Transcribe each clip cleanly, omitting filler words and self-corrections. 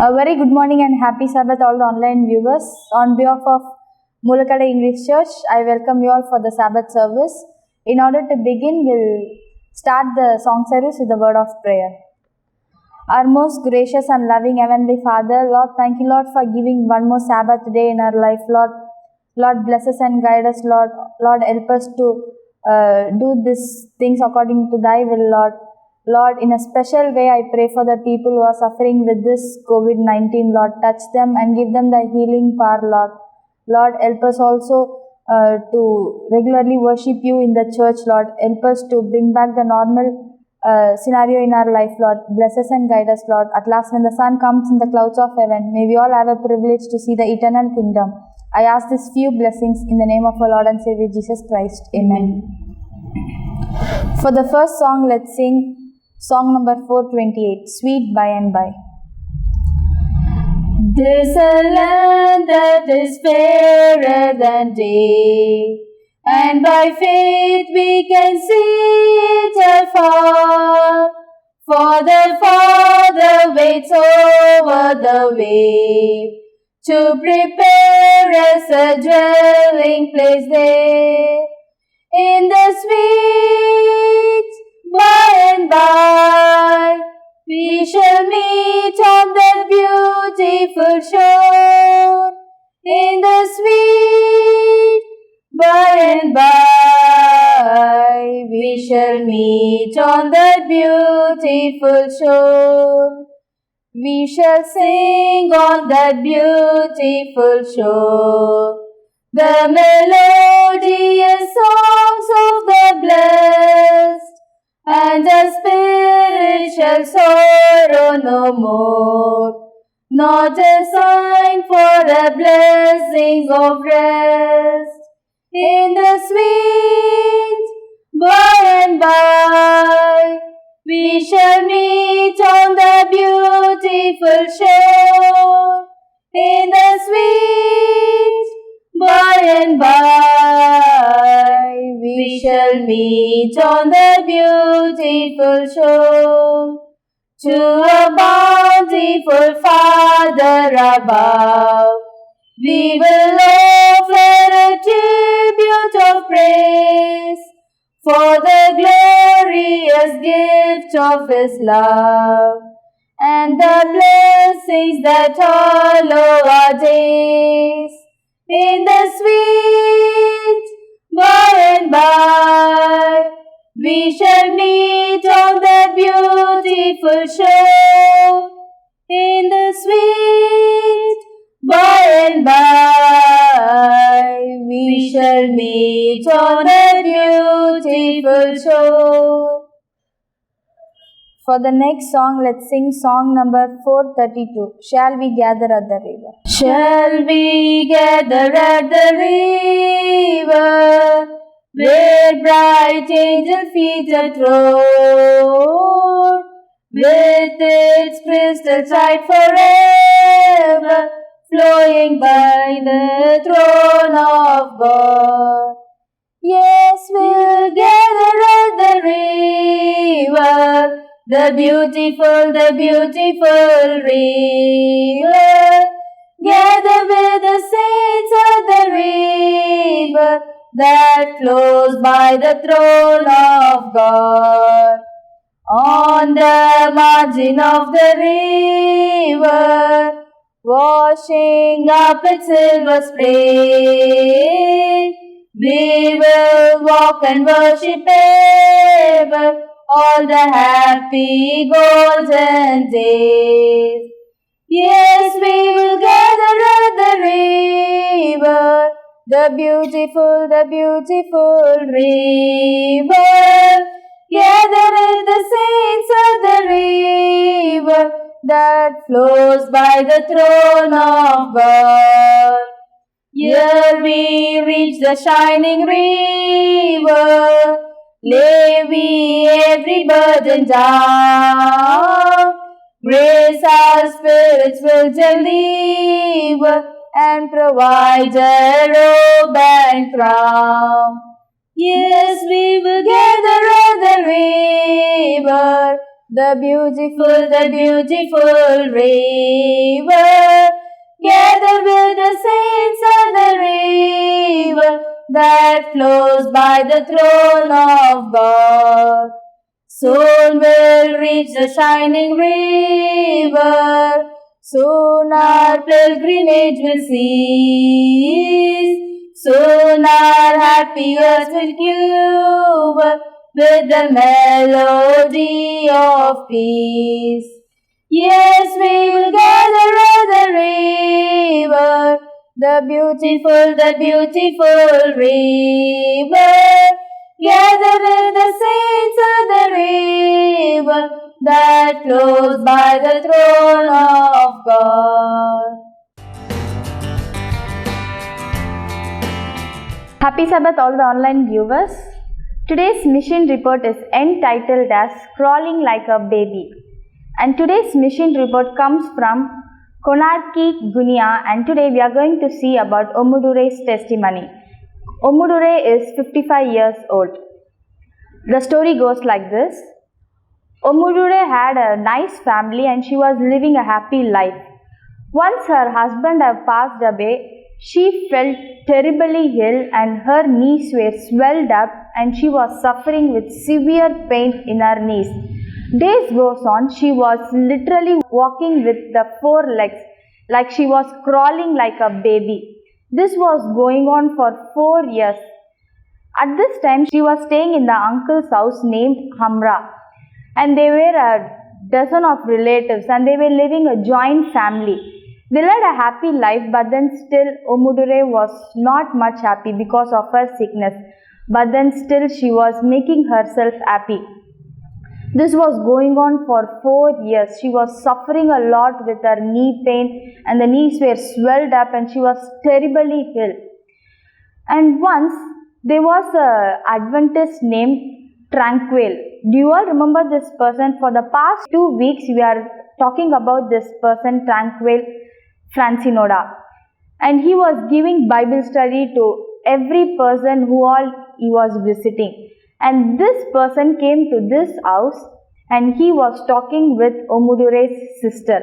A very good morning and happy Sabbath all the online viewers. On behalf of Mulakada English Church, I welcome you all for the Sabbath service. In order to begin, we'll start the song service with a word of prayer. Our most gracious and loving Heavenly Father, Lord, thank you, Lord, for giving one more Sabbath day in our life, Lord. Lord, bless us and guide us, Lord. Lord, help us to do these things according to Thy will, Lord. Lord, in a special way, I pray for the people who are suffering with this COVID-19, Lord. Touch them and give them the healing power, Lord. Lord, help us also to regularly worship you in the church, Lord. Help us to bring back the normal scenario in our life, Lord. Bless us and guide us, Lord. At last, when the sun comes in the clouds of heaven, may we all have a privilege to see the eternal kingdom. I ask these few blessings in the name of our Lord and Savior Jesus Christ. Amen. For the first song, let's sing song number 428, Sweet By and By. There's a land that is fairer than day, and by faith we can see it afar. For the Father waits over the way to prepare us a dwelling place there. In the sweet by and by, we shall meet on that beautiful shore. In the sweet by and by, we shall meet on that beautiful shore. We shall sing on that beautiful shore the melodious songs of the blessed, and the spirit shall sorrow no more, not a sign for a blessing of rest. In the sweet by and by, we shall meet on the beautiful shore. In the sweet by and by, we shall meet on the beautiful shore. To a bountiful Father above, we will offer a tribute of praise for the glorious gift of His love and the blessings that follow our days. In the sweet by and by, we shall meet on the beautiful shore. In the sweet by and by, we shall meet on the beautiful shore. For the next song, let's sing song number 432, Shall We Gather at the River. Shall we gather at the river, where bright angel feet are trod, with its crystal tide forever, flowing by the throne of God. Yes, we'll gather at the river, the beautiful river. Gather with the saints at the river that flows by the throne of God. On the margin of the river, washing up its silver spray, we will walk and worship ever all the happy golden days. Yes, we will gather at the river, the beautiful river. Gather with the saints at the river that flows by the throne of God. Here we reach the shining river, lay we every burden down. Grace our spirits will deliver and provide a robe and crown. Yes, we will gather at the river, the beautiful river. Gather with the saints at the river that flows by the throne of God. Soon we'll reach the shining river. Soon our pilgrimage will cease. Soon our happy earth will quiver with the melody of peace. Yes, we will gather at the river, the beautiful river. Gather with the saints at the river that flows by the throne of God. Happy Sabbath, all the online viewers. Today's mission report is entitled as Crawling Like a Baby. And today's mission report comes from Konarki Gunia, and today we are going to see about Omudure's testimony. Omudure is 55 years old. The story goes like this. Omudure had a nice family and she was living a happy life. Once her husband had passed away, she felt terribly ill and her knees were swelled up and she was suffering with severe pain in her knees. Days goes on, she was literally walking with the 4 legs, like she was crawling like a baby. This was going on for 4 years. At this time, she was staying in the uncle's house named Hamra, and they were a dozen of relatives and they were living a joint family. They led a happy life, but then still Omudure was not much happy because of her sickness. But then still she was making herself happy. This was going on for 4 years. She was suffering a lot with her knee pain and the knees were swelled up and she was terribly ill. And once there was an Adventist named Tranquil. Do you all remember this person? For the past 2 weeks we are talking about this person, Tranquil Francinoda. And he was giving Bible study to every person who all he was visiting. And this person came to this house and he was talking with Omudure's sister.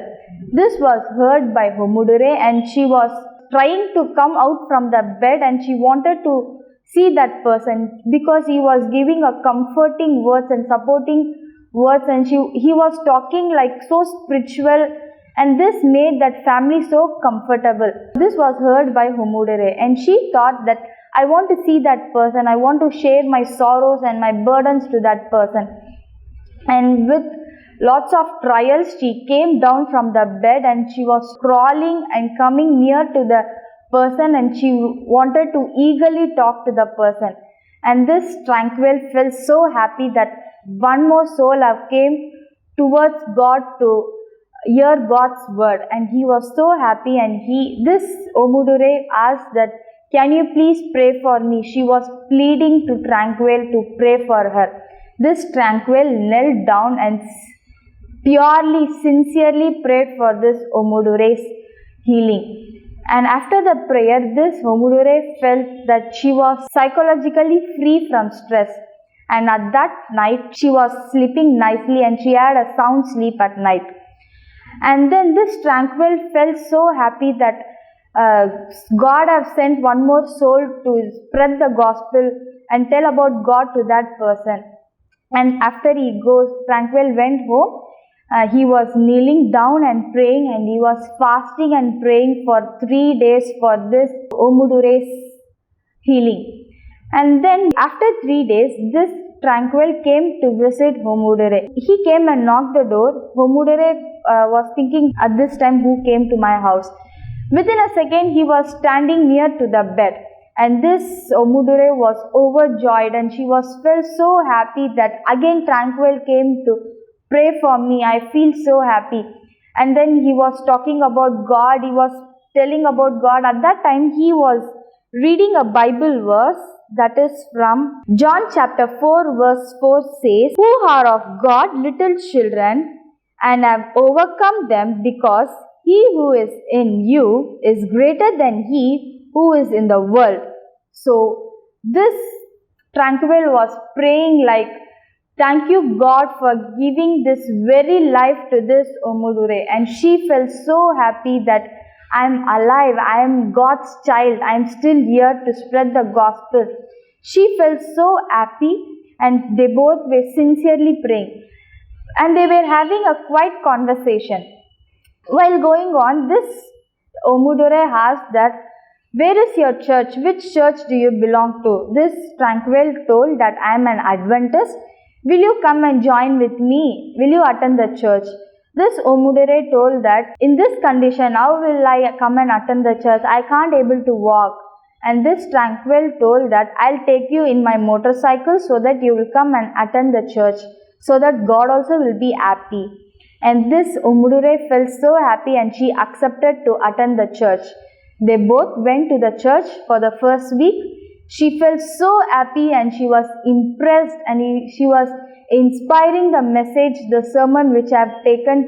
This was heard by Omudure and she was trying to come out from the bed and she wanted to see that person because he was giving a comforting words and supporting words and he was talking like so spiritual, and this made that family so comfortable. This was heard by Omudure and she thought that I want to see that person, I want to share my sorrows and my burdens to that person. And with lots of trials, she came down from the bed and she was crawling and coming near to the person and she wanted to eagerly talk to the person. And this Tranquil felt so happy that one more soul have came towards God to hear God's word, and he was so happy. And this Omudure asked that, can you please pray for me? She was pleading to Tranquil to pray for her. This Tranquil knelt down and purely, sincerely prayed for this Omudure's healing. And after the prayer, this Omudure felt that she was psychologically free from stress. And at that night, she was sleeping nicely and she had a sound sleep at night. And then this Tranquil felt so happy that God have sent one more soul to spread the gospel and tell about God to that person. And after he goes, Tranquil went home. He was kneeling down and praying, and he was fasting and praying for 3 days for this Omudure's healing. And then after 3 days, this Tranquil came to visit Omudure. He came and knocked the door. Omudure was thinking at this time, who came to my house? Within a second, he was standing near to the bed. And this Omudure was overjoyed and she felt so happy that again Tranquil came to pray for me. I feel so happy. And then he was talking about God. He was telling about God. At that time, he was reading a Bible verse that is from John chapter 4 verse 4 says, "Who are of God, little children, and have overcome them, because he who is in you is greater than he who is in the world." So this Tranquil was praying like Thank you, God, for giving this very life to this Omudure. And she felt so happy that I am alive, I am God's child, I am still here to spread the gospel. She felt so happy, and they both were sincerely praying. And they were having a quiet conversation. While going on, this Omudure asked that, "Where is your church? Which church do you belong to?" This Tranquil told that, "I am an Adventist. Will you come and join with me? Will you attend the church?" This Omudure told that, "In this condition, how will I come and attend the church? I can't able to walk." And this Tranquil told that, "I'll take you in my motorcycle so that you will come and attend the church, so that God also will be happy." And this Omudure felt so happy, and she accepted to attend the church. They both went to the church for the first week. She felt so happy, and she was impressed, and she was inspiring the message, the sermon which I have taken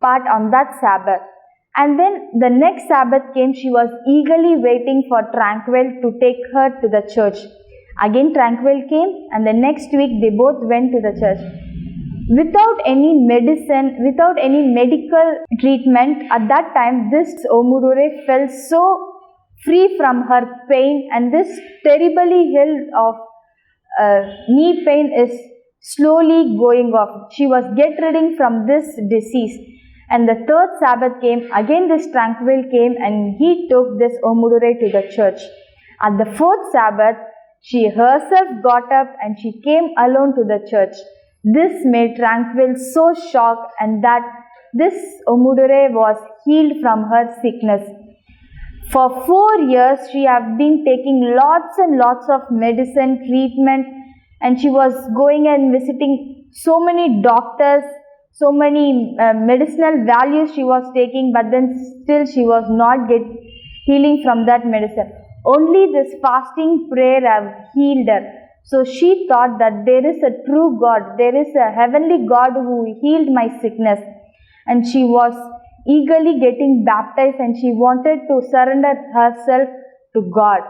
part on that Sabbath. And then the next Sabbath came. She was eagerly waiting for Tranquil to take her to the church. Again Tranquil came, and the next week they both went to the church. Without any medicine, without any medical treatment, at that time this Omudure felt so free from her pain, and this terribly hill of knee pain is slowly going off. She was get rid from this disease. And the third Sabbath came. Again this Tranquil came, and he took this Omudure to the church. At the fourth Sabbath, she herself got up and she came alone to the church. This made Tranquil so shocked, and that this Omudure was healed from her sickness. For 4 years, she had been taking lots and lots of medicine treatment, and she was going and visiting so many doctors, so many medicinal values she was taking, but then still she was not getting healing from that medicine. Only this fasting prayer have healed her. So she thought that there is a true God, there is a heavenly God who healed my sickness. And she was eagerly getting baptized, and she wanted to surrender herself to God.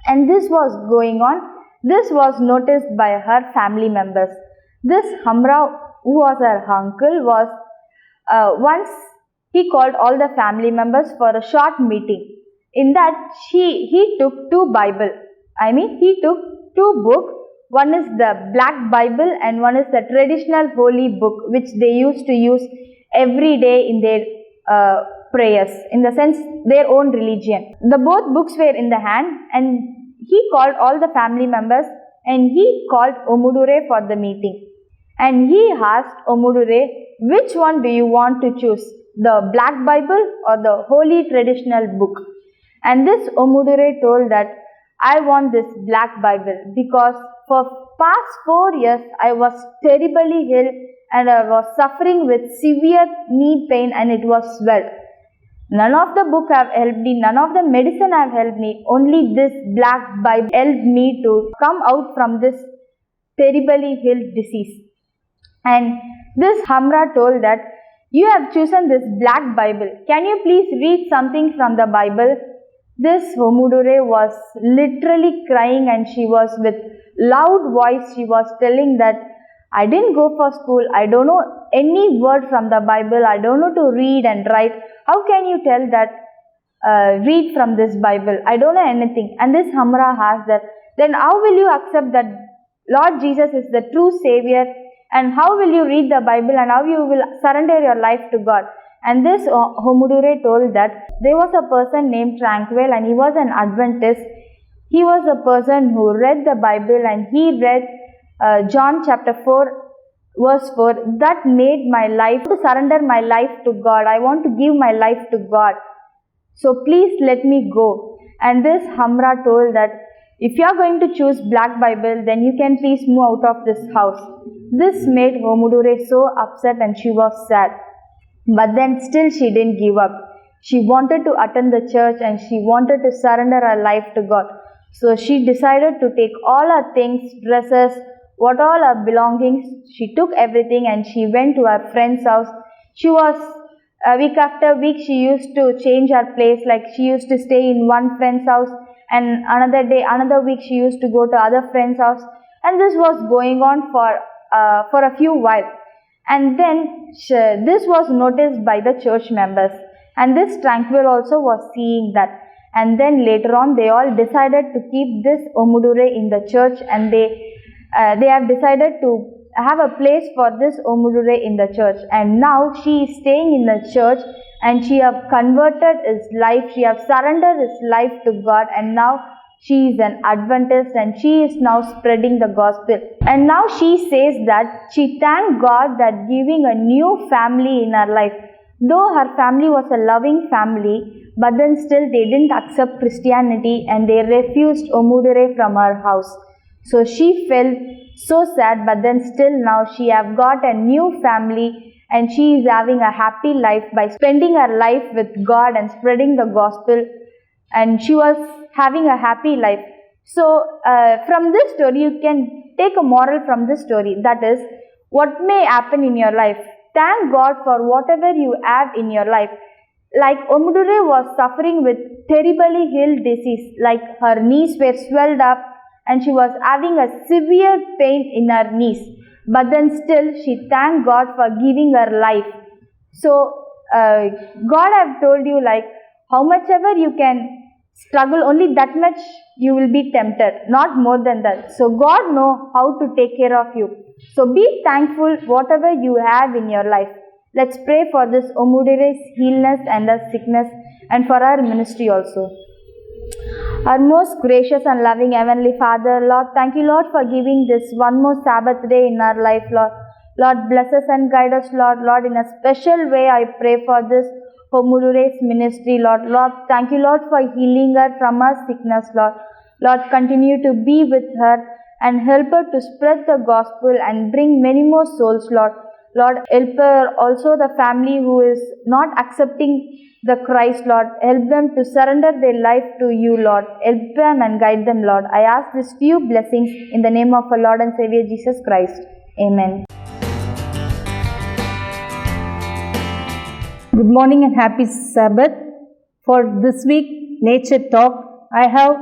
And this was going on. This was noticed by her family members. This Hamra, who was her uncle, was once he called all the family members for a short meeting. In that, he took he took two books. One is the Black Bible, and one is the traditional holy book, which they used to use every day in their prayers, in the sense their own religion. The both books were in the hand, and he called all the family members, and he called Omudure for the meeting. And he asked Omudure, "Which one do you want to choose, the Black Bible or the holy traditional book?" And this Omudure told that, "I want this Black Bible, because for past 4 years I was terribly ill, and I was suffering with severe knee pain, and it was swelled. None of the book have helped me, none of the medicine have helped me. Only this Black Bible helped me to come out from this terribly ill disease." And this Hamra told that, "You have chosen this Black Bible. Can you please read something from the Bible?" This Omudure was literally crying, and she was with loud voice, she was telling that, "I didn't go for school. I don't know any word from the Bible. I don't know to read and write. How can you tell that read from this Bible? I don't know anything." And this Hamra asked that, "Then how will you accept that Lord Jesus is the true Savior? And how will you read the Bible, and how you will surrender your life to God?" And this Omudure told that there was a person named Tranquil, and he was an Adventist. He was a person who read the Bible, and he read John chapter 4 verse 4. That made my life to surrender my life to God. I want to give my life to God. So please let me go. And this Hamra told that, "If you are going to choose Black Bible, then you can please move out of this house." This made Omudure so upset, and she was sad. But then still she didn't give up. She wanted to attend the church, and she wanted to surrender her life to God. So she decided to take all her things, dresses, what all her belongings. She took everything, and she went to her friend's house. She was week after week, she used to change her place. Like, she used to stay in one friend's house, and another day, another week, she used to go to other friend's house. And this was going on for for a few while. And then this was noticed by the church members, and this Tranquil also was seeing that. And then later on they all decided to keep this Omudure in the church, and they have decided to have a place for this Omudure in the church. And now she is staying in the church, and she have converted his life, she have surrendered his life to God, and now she is an Adventist, and she is now spreading the gospel. And now she says that she thanked God that giving a new family in her life. Though her family was a loving family, but then still they didn't accept Christianity, and they refused Omudure from her house. So she felt so sad, but then still now she have got a new family, and she is having a happy life by spending her life with God and spreading the gospel, and she was having a happy life. So from this story you can take a moral from this story, that is, what may happen in your life, thank God for whatever you have in your life. Like Omudure was suffering with terribly ill disease, like her knees were swelled up and she was having a severe pain in her knees, but then still she thanked God for giving her life. So God have told you, like, how much ever you can struggle, only that much you will be tempted, not more than that. So God know how to take care of you. So be thankful whatever you have in your life. Let's pray for this Omudure's illness and her sickness, and for our ministry also. Our most gracious and loving Heavenly Father, Lord, thank you, Lord, for giving this one more Sabbath day in our life, Lord. Lord, bless us and guide us, Lord. Lord, in a special way, I pray for this Omudure's ministry, Lord. Lord, thank you, Lord, for healing her from her sickness, Lord. Lord, continue to be with her and help her to spread the gospel and bring many more souls, Lord. Lord, help her also the family who is not accepting the Christ, Lord. Help them to surrender their life to you, Lord. Help them and guide them, Lord. I ask these few blessings in the name of our Lord and Savior Jesus Christ. Amen. Good morning and happy Sabbath. For this week nature talk, I have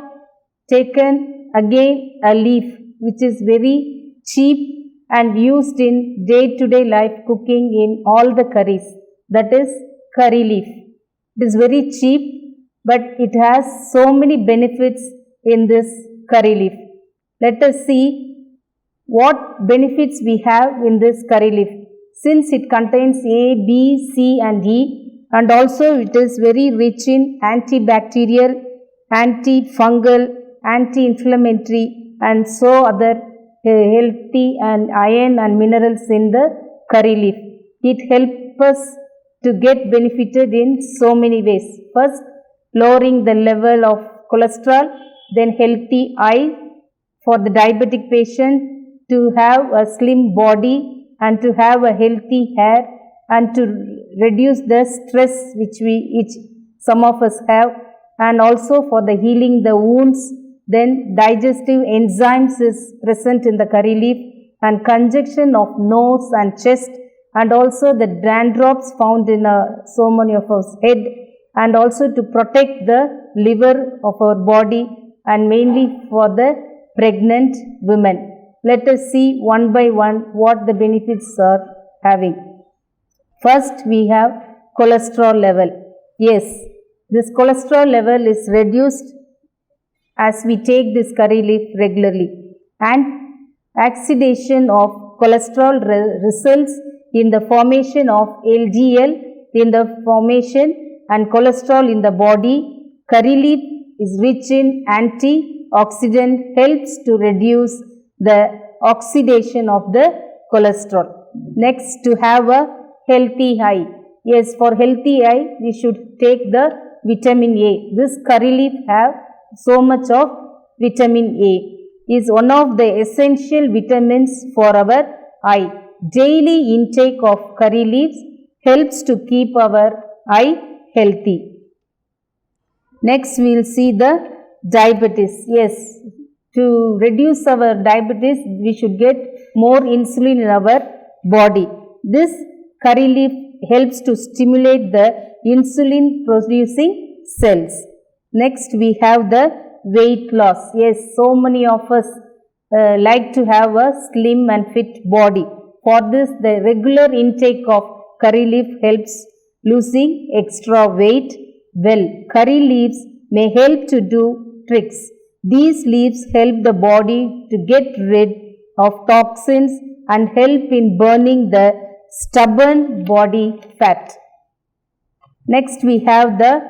taken again a leaf which is very cheap and used in day-to-day life cooking in all the curries. That is curry leaf. It is very cheap, but it has so many benefits in this curry leaf. Let us see what benefits we have in this curry leaf. Since it contains A, B, C and E, and also it is very rich in antibacterial, antifungal, anti-inflammatory and so other healthy and iron and minerals in the curry leaf. It helps us to get benefited in so many ways. First, lowering the level of cholesterol, then healthy eye for the diabetic patient, to have a slim body and to have a healthy hair, and to reduce the stress which some of us have, and also for the healing the wounds. Then digestive enzymes is present in the curry leaf, and congestion of nose and chest, and also the dandruffs found in so many of us head, and also to protect the liver of our body, and mainly for the pregnant women. Let us see one by one what the benefits are having. First, we have cholesterol level. Yes, this cholesterol level is reduced as we take this curry leaf regularly, and oxidation of cholesterol results in the formation of LDL, in the formation and cholesterol in the body. Curry leaf is rich in antioxidant, helps to reduce the oxidation of the cholesterol. Next, to have a healthy eye. Yes, for healthy eye we should take the vitamin A. This curry leaf have so much of vitamin A, is one of the essential vitamins for our eye. Daily intake of curry leaves helps to keep our eye healthy. Next, we will see the diabetes. Yes, to reduce our diabetes, we should get more insulin in our body. This curry leaf helps to stimulate the insulin producing cells. Next, we have the weight loss. Yes, so many of us like to have a slim and fit body. For this, the regular intake of curry leaf helps losing extra weight. Well, curry leaves may help to do tricks. These leaves help the body to get rid of toxins and help in burning the stubborn body fat. Next, we have the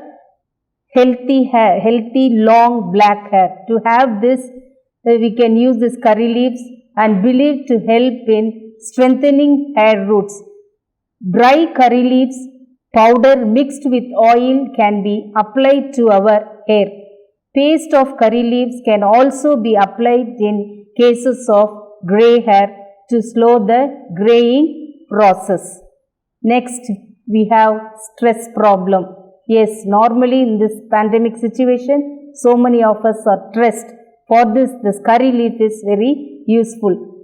healthy hair, healthy long black hair. To have this, we can use this curry leaves and believed to help in strengthening hair roots. Dry curry leaves powder mixed with oil can be applied to our hair. Paste of curry leaves can also be applied in cases of grey hair to slow the graying process. Next, we have stress problem. Yes, normally in this pandemic situation, so many of us are stressed. For this curry leaf is very useful.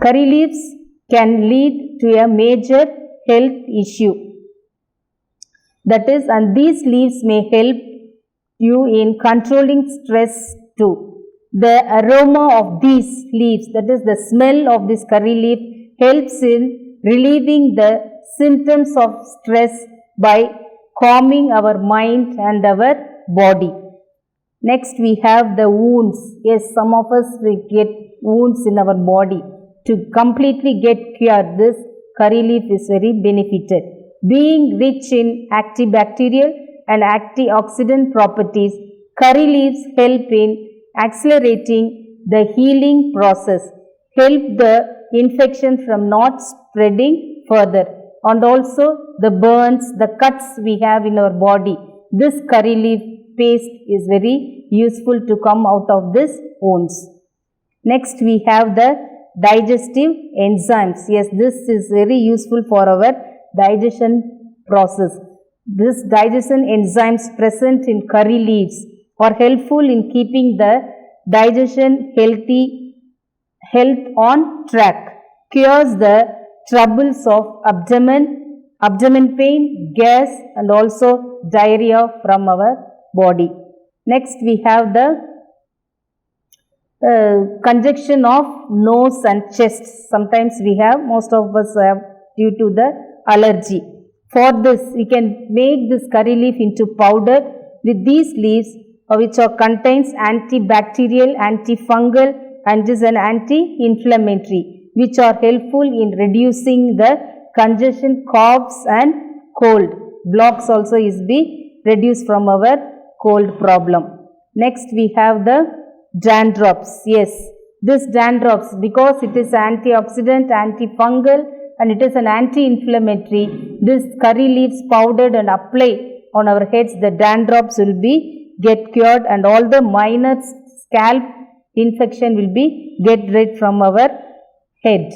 Curry leaves can lead to a major health issue. That is, and these leaves may help you in controlling stress too. The aroma of these leaves, that is the smell of this curry leaf, helps in relieving the symptoms of stress by calming our mind and our body. Next, we have the wounds. Yes, some of us will get wounds in our body. To completely get cured, this curry leaf is very benefited. Being rich in antibacterial and antioxidant properties, curry leaves help in accelerating the healing process, help the infection from not spreading further, and also the burns, the cuts we have in our body. This curry leaf paste is very useful to come out of this wounds. Next, we have the digestive enzymes. Yes, this is very useful for our digestion process. This digestion enzymes present in curry leaves are helpful in keeping the digestion health on track, cures the troubles of abdomen pain, gas, and also diarrhea from our body. Next, we have the congestion of nose and chest. Sometimes we have, most of us have due to the allergy. For this, we can make this curry leaf into powder with these leaves, which contains antibacterial, antifungal, and is an anti-inflammatory, which are helpful in reducing the congestion, coughs, and cold. Blocks also is be reduced from our cold problem. Next, we have the dandruffs. Yes, this dandruffs, because it is antioxidant, antifungal, and it is an anti-inflammatory, this curry leaves powdered and applied on our heads, the dandruffs will be get cured, and all the minor scalp infection will be get rid from our head.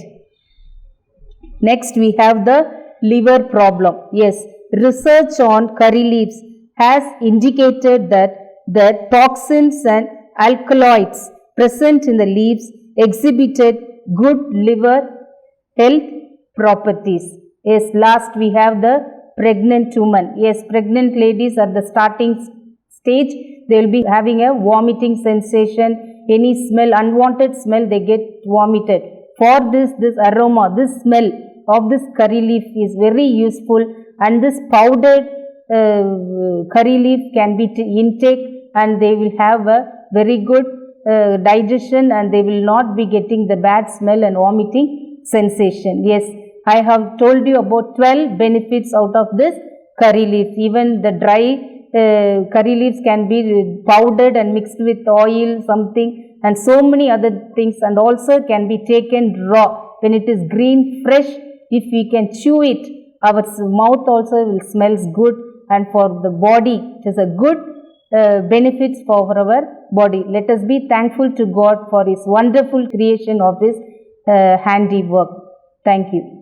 Next, we have the liver problem. Yes, research on curry leaves has indicated that the toxins and alkaloids present in the leaves exhibited good liver health properties. Yes, last we have the pregnant woman. Yes, pregnant ladies at the starting stage, they will be having a vomiting sensation, any smell, unwanted smell, they get vomited. For this aroma, this smell of this curry leaf is very useful, and this powdered curry leaf can be intake, and they will have a very good digestion, and they will not be getting the bad smell and vomiting sensation. Yes, I have told you about 12 benefits out of this curry leaf. Even the dry curry leaves can be powdered and mixed with oil, something, and so many other things, and also can be taken raw. When it is green, fresh, if we can chew it, our mouth also will smells good, and for the body, it is a good benefits for our body. Let us be thankful to God for His wonderful creation of His handiwork. Thank you.